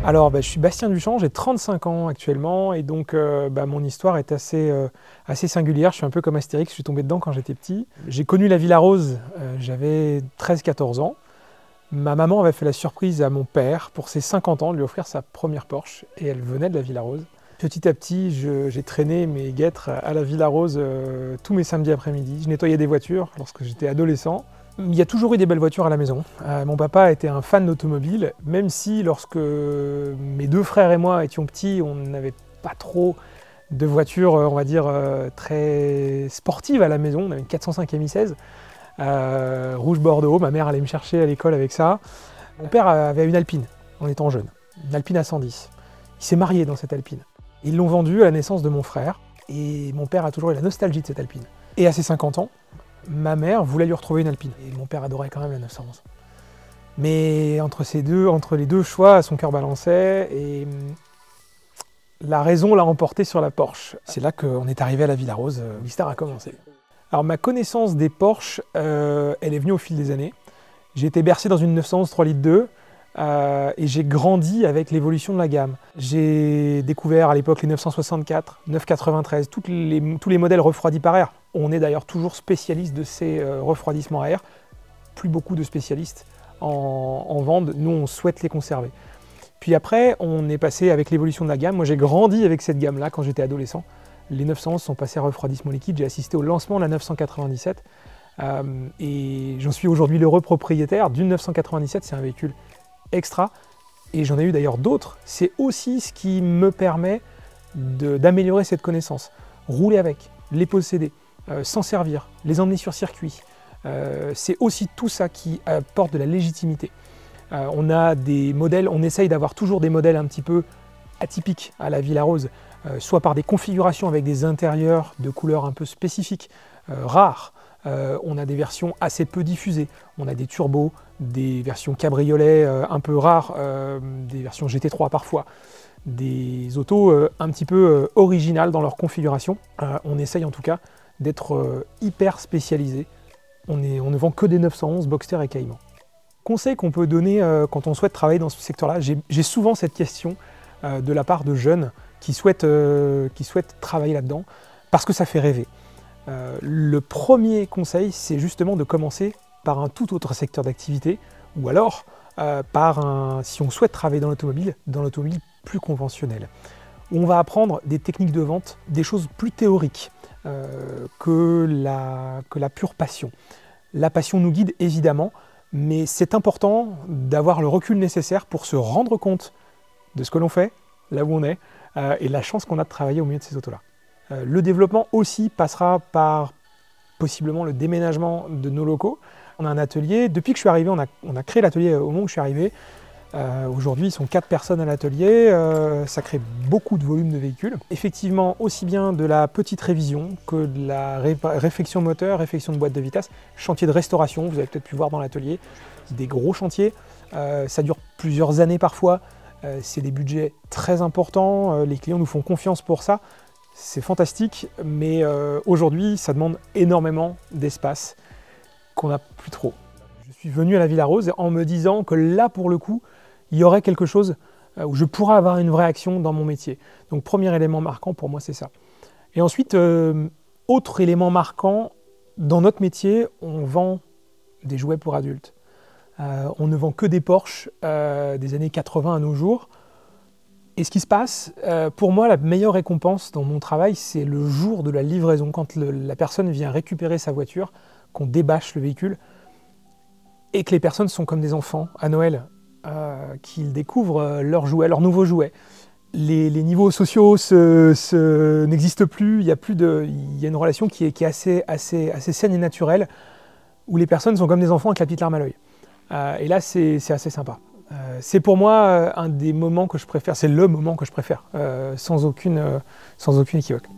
Alors, je suis Bastien Duchamp, j'ai 35 ans actuellement et donc mon histoire est assez singulière. Je suis un peu comme Astérix, je suis tombé dedans quand j'étais petit. J'ai connu la Villa Rose, j'avais 13-14 ans. Ma maman avait fait la surprise à mon père pour ses 50 ans de lui offrir sa première Porsche et elle venait de la Villa Rose. Petit à petit, j'ai traîné mes guêtres à la Villa Rose tous mes samedis après-midi. Je nettoyais des voitures lorsque j'étais adolescent. Il y a toujours eu des belles voitures à la maison. Mon papa était un fan d'automobile, même si lorsque mes deux frères et moi étions petits, on n'avait pas trop de voitures, on va dire, très sportives à la maison. On avait une 405 Mi16, rouge bordeaux. Ma mère allait me chercher à l'école avec ça. Mon père avait une Alpine en étant jeune, une Alpine à 110. Il s'est marié dans cette Alpine. Ils l'ont vendue à la naissance de mon frère, et mon père a toujours eu la nostalgie de cette Alpine. Et à ses 50 ans, ma mère voulait lui retrouver une Alpine. Et mon père adorait quand même la 911. Mais entre les deux choix, son cœur balançait et la raison l'a emporté sur la Porsche. C'est là qu'on est arrivé à la Villa Rose, où l'histoire a commencé. Alors ma connaissance des Porsche, elle est venue au fil des années. J'ai été bercé dans une 911 3,2 litres et j'ai grandi avec l'évolution de la gamme. J'ai découvert à l'époque les 964, 993, tous les modèles refroidis par air. On est d'ailleurs toujours spécialiste de ces refroidissements à air. Plus beaucoup de spécialistes en vendent. Nous, on souhaite les conserver. Puis après, on est passé avec l'évolution de la gamme. Moi, j'ai grandi avec cette gamme-là quand j'étais adolescent. Les 911 sont passés à refroidissement liquide. J'ai assisté au lancement de la 997. Et j'en suis aujourd'hui l'heureux propriétaire d'une 997. C'est un véhicule extra. Et j'en ai eu d'ailleurs d'autres. C'est aussi ce qui me permet d'améliorer cette connaissance. Rouler avec, les posséder, s'en servir, les emmener sur circuit. C'est aussi tout ça qui apporte de la légitimité. On a des modèles, on essaye d'avoir toujours des modèles un petit peu atypiques à la Villa Rose, soit par des configurations avec des intérieurs de couleurs un peu spécifiques, rares. On a des versions assez peu diffusées. On a des turbos, des versions cabriolet un peu rares, des versions GT3 parfois. Des autos un petit peu originales dans leur configuration. On essaye en tout cas d'être hyper spécialisé. On ne vend que des 911, Boxster et Cayman. Conseil qu'on peut donner quand on souhaite travailler dans ce secteur-là, j'ai souvent cette question de la part de jeunes qui souhaitent travailler là-dedans parce que ça fait rêver. Le premier conseil, c'est justement de commencer par un tout autre secteur d'activité ou alors si on souhaite travailler dans l'automobile plus conventionnelle. On va apprendre des techniques de vente, des choses plus théoriques que la pure passion. La passion nous guide évidemment, mais c'est important d'avoir le recul nécessaire pour se rendre compte de ce que l'on fait, là où on est, et la chance qu'on a de travailler au milieu de ces autos-là. Le développement aussi passera par possiblement le déménagement de nos locaux. On a un atelier, depuis que je suis arrivé, on a créé l'atelier au moment où je suis arrivé. Aujourd'hui, ils sont 4 personnes à l'atelier, ça crée beaucoup de volume de véhicules. Effectivement, aussi bien de la petite révision que de la réfection moteur, réfection de boîte de vitesse, chantier de restauration, vous avez peut-être pu voir dans l'atelier, des gros chantiers, ça dure plusieurs années parfois, c'est des budgets très importants, les clients nous font confiance pour ça, c'est fantastique, mais aujourd'hui, ça demande énormément d'espace qu'on n'a plus trop. Je suis venu à la Villa Rose en me disant que là, pour le coup, il y aurait quelque chose où je pourrais avoir une vraie action dans mon métier. Donc premier élément marquant pour moi, c'est ça. Et ensuite, autre élément marquant, dans notre métier, on vend des jouets pour adultes. On ne vend que des Porsche des années 80 à nos jours. Et ce qui se passe, pour moi, la meilleure récompense dans mon travail, c'est le jour de la livraison, quand la personne vient récupérer sa voiture, qu'on débâche le véhicule, et que les personnes sont comme des enfants à Noël, qu'ils découvrent leurs jouets, leurs nouveaux jouets. Les niveaux sociaux n'existent plus, il y a une relation qui est assez saine et naturelle, où les personnes sont comme des enfants avec la petite larme à l'œil. Et là, c'est assez sympa. C'est pour moi un des moments que je préfère, c'est le moment que je préfère, sans aucune équivoque.